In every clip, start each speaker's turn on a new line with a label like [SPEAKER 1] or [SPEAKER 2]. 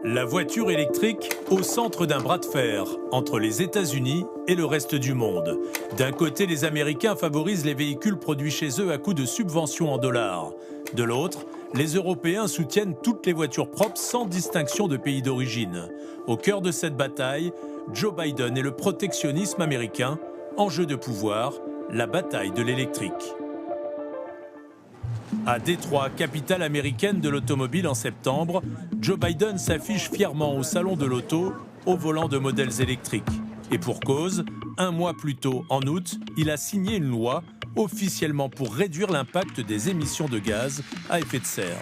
[SPEAKER 1] La voiture électrique au centre d'un bras de fer entre les États-Unis et le reste du monde. D'un côté, les Américains favorisent les véhicules produits chez eux à coût de subventions en dollars. De l'autre, les Européens soutiennent toutes les voitures propres sans distinction de pays d'origine. Au cœur de cette bataille, Joe Biden et le protectionnisme américain, enjeu de pouvoir, la bataille de l'électrique. À Détroit, capitale américaine de l'automobile en septembre, Joe Biden s'affiche fièrement au salon de l'auto au volant de modèles électriques. Et pour cause, un mois plus tôt, en août, il a signé une loi officiellement pour réduire l'impact des émissions de gaz à effet de serre.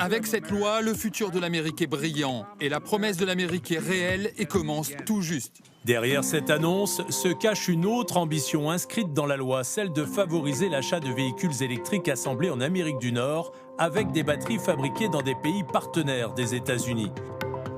[SPEAKER 2] Avec cette loi, le futur de l'Amérique est brillant et la promesse de l'Amérique est réelle et commence tout juste.
[SPEAKER 1] Derrière cette annonce se cache une autre ambition inscrite dans la loi, celle de favoriser l'achat de véhicules électriques assemblés en Amérique du Nord avec des batteries fabriquées dans des pays partenaires des États-Unis.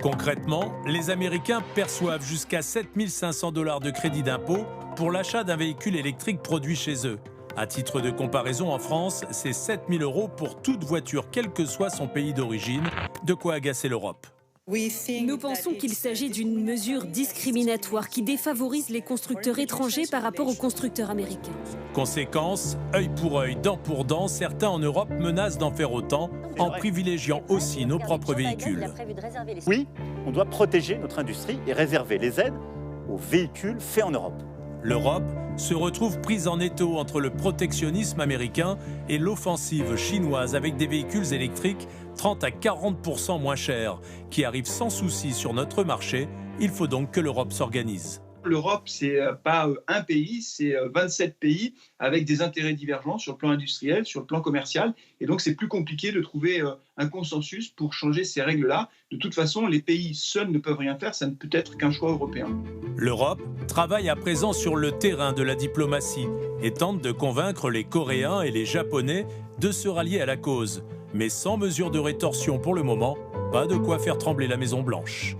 [SPEAKER 1] Concrètement, les Américains perçoivent jusqu'à 7 500 $ de crédit d'impôt pour l'achat d'un véhicule électrique produit chez eux. À titre de comparaison, en France, c'est 7 000 € pour toute voiture, quel que soit son pays d'origine, de quoi agacer l'Europe.
[SPEAKER 3] Nous pensons qu'il s'agit d'une mesure discriminatoire qui défavorise les constructeurs étrangers par rapport aux constructeurs américains.
[SPEAKER 1] Conséquence, œil pour œil, dent pour dent, certains en Europe menacent d'en faire autant en privilégiant aussi nos propres véhicules.
[SPEAKER 4] Oui, on doit protéger notre industrie et réserver les aides aux véhicules faits en Europe.
[SPEAKER 1] L'Europe se retrouve prise en étau entre le protectionnisme américain et l'offensive chinoise avec des véhicules électriques 30 à 40% moins chers qui arrivent sans souci sur notre marché. Il faut donc que l'Europe s'organise.
[SPEAKER 5] L'Europe, c'est pas un pays, c'est 27 pays avec des intérêts divergents sur le plan industriel, sur le plan commercial. Et donc, c'est plus compliqué de trouver un consensus pour changer ces règles-là. De toute façon, les pays seuls ne peuvent rien faire, ça ne peut être qu'un choix européen.
[SPEAKER 1] L'Europe travaille à présent sur le terrain de la diplomatie et tente de convaincre les Coréens et les Japonais de se rallier à la cause. Mais sans mesure de rétorsion pour le moment, pas de quoi faire trembler la Maison-Blanche.